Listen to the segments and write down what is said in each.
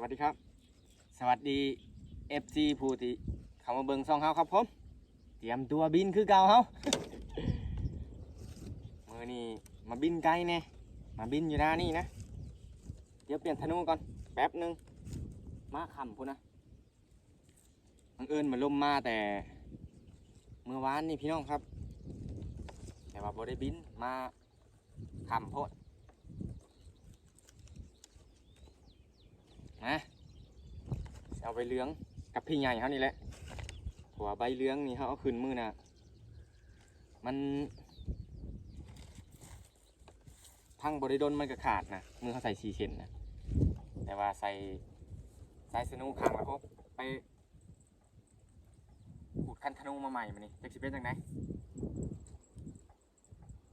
วัสดีครับสวัสดี FC ผู้ที่เข้ามาเบิ่งช่องเฮาครับผมเตรียมตัวบินคือเก่าเฮา มื้อนี้มาบินไกลแน่มาบินอยู่หน้านี่นะเดี๋ยวเปลี่ยนธนูก่อนแป๊บนึงมาค่ำพุ่นนะบังเอิญมาลมมาแต่เมื่อวานนี่พี่น้องครับแต่ว่าบ่ได้บินมาค่ำโพดนะเอาใบเหลืองกับพี่ใหญ่เขานี่แหละหัวใบเหลืองนี่เขาเอาขึ้นมือน่ะมันพังบริดนมันก็ขาดนะมือเขาใส่4เซนนะแต่ว่าใส่สนูขังแล้วครับไปขูดคันธนูมาใหม่มานี่จะสิเป็นจังได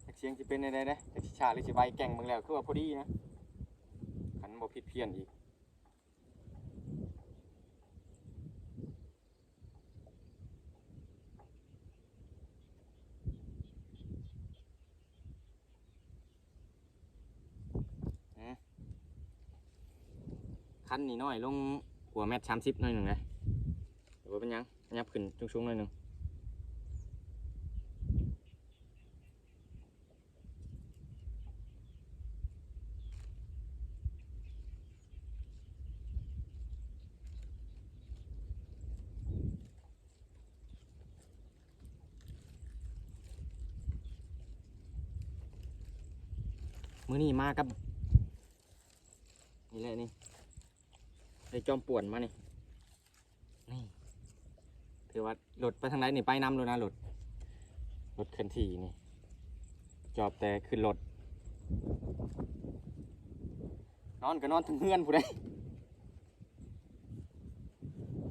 จะเสียงสิเป็นได้จะสิชาหรือสิใบแก่งมึงแล้วคือว่าพอดีนะขันบ่ผิดเพี้ยนอีกคันนี่น้อยลงหัวแมต30หน่อยหนึ่งเลยหรือว่าเป็นยังยับขึ้นชุ่งๆหน่อยหนึ่งมื้อนี้มากับนี่แหละนี่ได้จอมป่วนมานี่ถือว่ารถไปทางไหนนี่ไปนำเลยนะรถเคลื่อนที่นี่จอบแต่ขึ้นรถนอนก็นอนทั้งเฮือนผู้ใด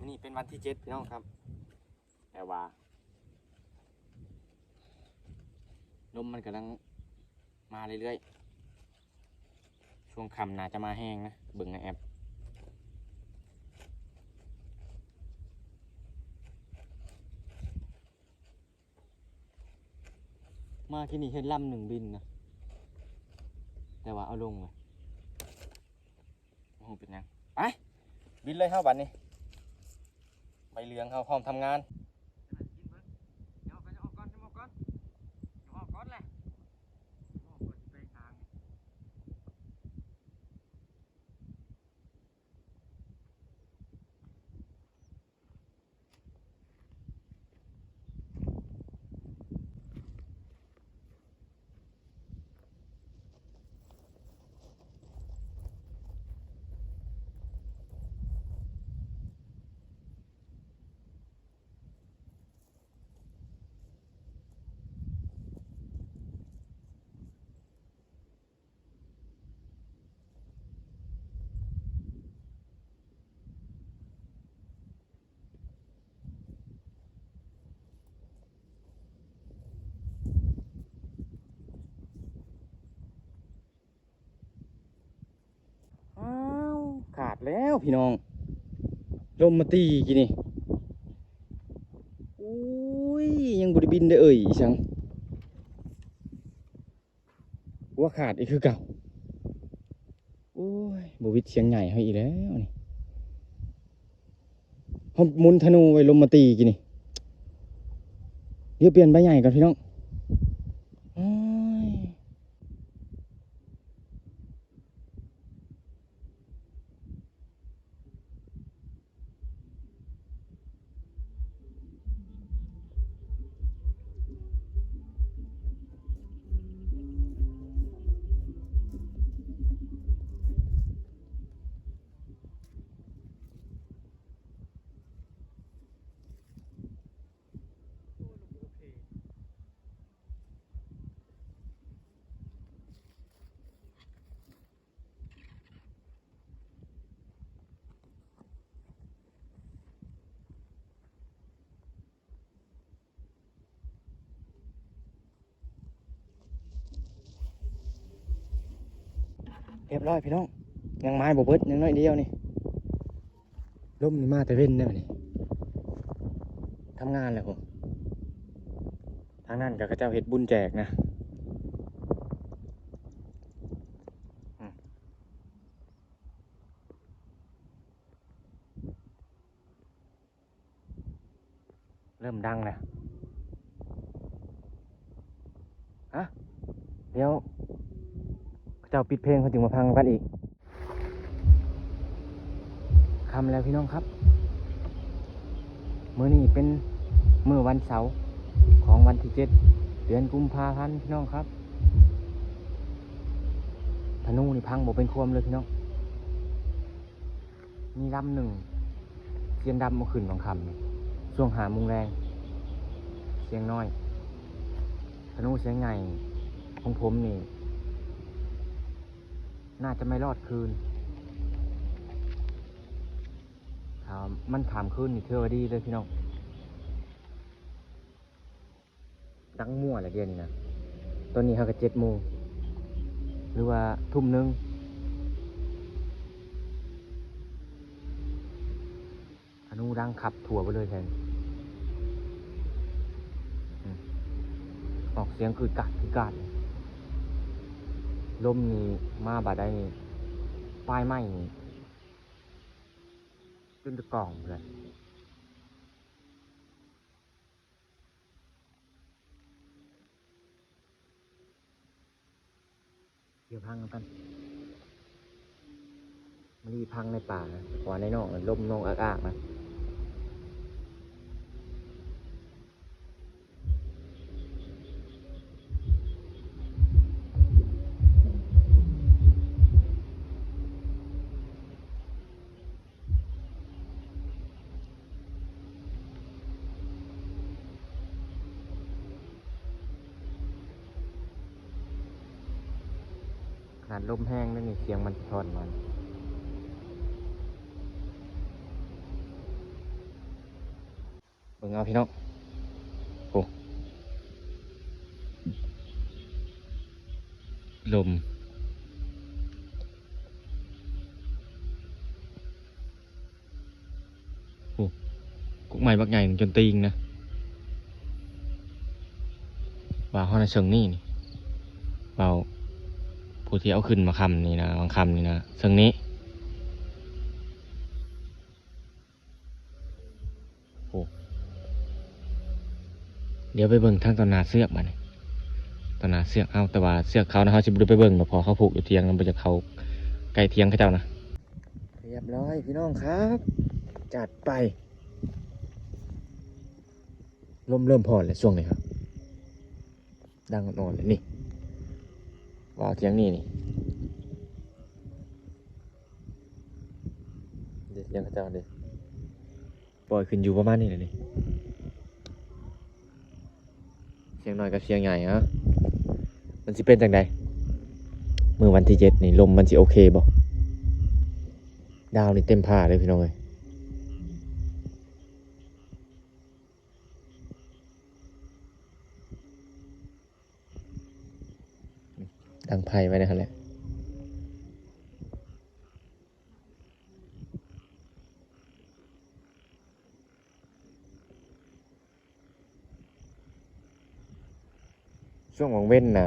นี่เป็นวันที่7พี่น้องครับแต่ว่าลมมันกำลังมาเรื่อยๆช่วงค่ำน่าจะมาแห้งนะเบิ่งในแอปมาที่นี่เห็นลำหนึ่งบินนะแต่ว่าเอาลงเลยโอ้โหเป็นยังไปบินเลยเข้าบัดนี้ใบเหลืองเขาพร้อมทำงานขาดแล้วพี่น้องลมมาตีกี่นี่อุ้ยยังบริบินได้ชังว่าขาดอีกคือเก่าโอ้ยบวิดเสียงใหญ่ให้อีกแล้วนี่เขามุนธนูไว้ลมมาตีกี่นี่เดี๋ยวเปลี่ยนใบใหญ่ก่อนพี่น้องเรียบร้อยพี่น้องยังไม้บ่เบิดยังน้อยเดียวนี่ลมนี่มาแต่เว้นเนี่ยนี่ทำงานแล้วผมทางนั้นกับข้าเจ้าเฮ็ดบุญแจกนะ เริ่มดังแล้วฮะเดี๋ยวเจ้าปิดเพลงเขาจึงมาพังกันอีกคำแล้วพี่น้องครับมื้อนี้เป็นมื้อวันเสาร์ของวันที่7 เดือนกุมภาพันธ์พี่น้องครับธนูนี่พังบ่เป็นความเลยพี่น้องมีลำหนึ่งเสียงดำมาขึ้นบางคำนี่ช่วง5 โมงแรงเสียงน้อยธนูเสียงใหญ่ของผมนี่น่าจะไม่รอดคืนมันขามคืนนี่เทวดีเลยพี่น้องดังมั่วอะไรเดียวนี่นะตอนนี้เขาก็7 โมงหรือว่าทุ่ม 1ธนูดังขับถั่วไปเลยแทนออกเสียงคือกาดลมนี่มาบาดได้นี่ป้ายไม้นี่จนตะกล่องเลยเดี๋ยวพังกันมันรีพังในป่านะกว่าในนอกลมนองอากๆนะขนาดลมแห้งนั่นนี่เสียงมันสะท้อนมันเบิ่งเอาพี่น้องโอ้ลมโอ้กุ๊กใหม่บักใหญ่จนตีงนะว่าเขาในเชิงนี่เบาผู้ที่เอาขึ้นมาคำนี่นะบางคำนี่นะเชิงนี้โอ้เดี๋ยวไปเบิ่งทางตอนนาเสือกมาเนี่ยตอนนาเสือกเอาแต่ว่าเสือกเขานะเขาจะไปเบิ่งพอเขาผูกอยู่เทียงแล้วมันจะเขาไก่เทียงเขาเจ้านะเรียบร้อยพี่น้องครับจัดไปลมเริ่มพอเลยช่วงนี้ครับดังนอนเลยนี่ว่าเทียงนี่เดี๋ยวเทียงเขาเจ้าเดี๋ยวปล่อยขึ้นอยู่ประมาณนี้เลยนี่เสียงน้อยกับเสียงใหญ่ฮะมันสิเป็นจังใดมือวันที่7นี่ลมมันสิโอเคบ่ดาวนี่เต็มผ้าเลยพี่น้องเอ้ยดังไพ่ไว้นะครับแหละช่วงวังเว้นนะ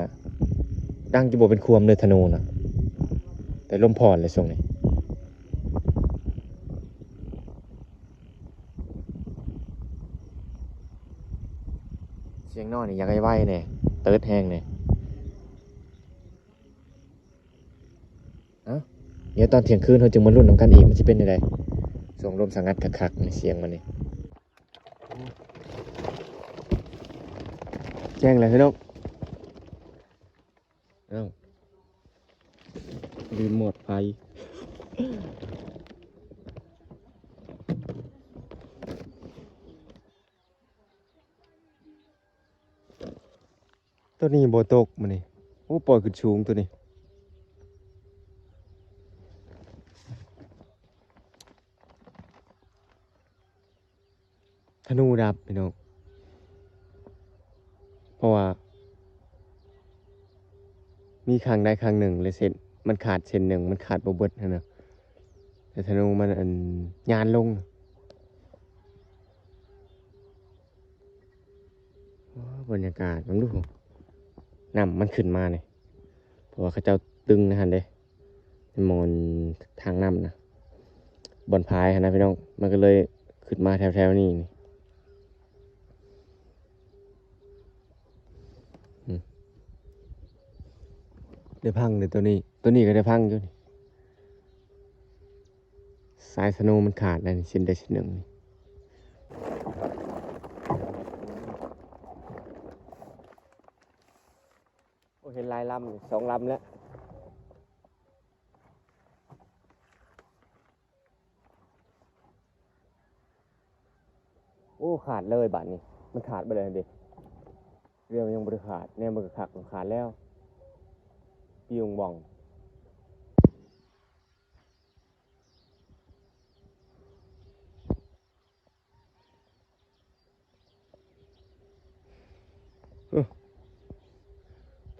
ดังจะบ่เป็นควมเลยธนูนะแต่ลมพรเลยช่วงนี้เสียงน้อยนี่อยากให้ไหวเนี่ยเติร์ดแห้งเนี่ยเอ้าเดี๋ยวตอนเที่ยงคืนเราจึงมาลุ้นน้ำกันอีกมันจะเป็นยังไงส่งลมสังัดคักๆในเสียงมันนี่แจ้งเลยพี่น้องเอ้าลืมหมดไฟตัวนี้โบตกมันนี่โอ้ปล่อยขึ้นสูงตัวนี้ธนูดับพี่น้องเพราะว่ามีครั้งใดครั้งหนึ่งเลยเส้นมันขาดเส้นหนึ่งมันขาดบ่เบิดนะแต่ธนูมันยานลงบรรยากาศมันดูน้ำมันขึ้นมาเนี่ยเพราะว่าเขาเจ้าตึงนะฮะเด้มอนทางน้ำนะบอนพายนะพี่น้องมันก็เลยขึ้นมาแถวๆนี้ ได้พังเลยตัวนี้ก็ได้พังอยู่นี่สายสโนว์มันขาดแล้วนี่ชิ้นใดชิ้นหนึ่งนี่โอ้เห็นลายลำนี่สองลำแล้วโอ้ขาดเลยบาดนี้มันขาดไปเลยเด็กเรื่องมันยังบริขาดเนี่ยมันก็ขาดแล้วปีวงบ่อง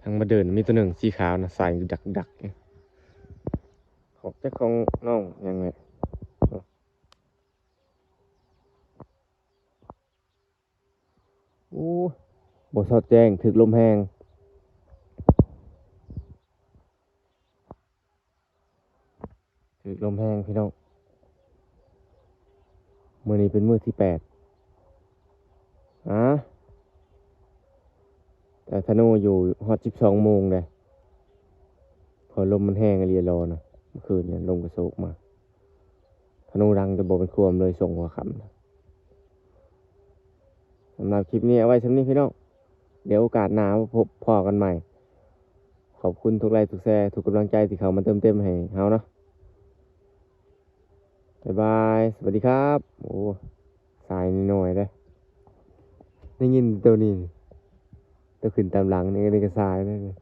ทางมาเดินมีตัวหนึ่งสีขาวนะใส่ดักของเจ้าของน้องยังไงโอ้บ่สอดแจ้งถึกลมแหงถึกลมแหงพี่น้องมื้อนี้เป็นมื้อที่8แต่ธนูอยู่ฮอต12 โมงเลยพอลมมันแห้งเรียรอนะเมื่อคืนเนี่ยลมกระโศกมาธนูรังจะบอกเป็นควมเลยส่งหัวคำนะสำหรับคลิปนี้เอาไว้สำนี้พี่น้องเดี๋ยวโอกาสหน้าพบพอกันใหม่ขอบคุณทุกไลค์ทุกแชร์ทุกกำลังใจที่เขามาเต็มให้เฮาเนาะบ๊ายบายสวัสดีครับโอ้สายนิดหน่อยได้ได้ยินตัวนี้ตัวขึ้นตามหลังนี่ก็สายได้เลย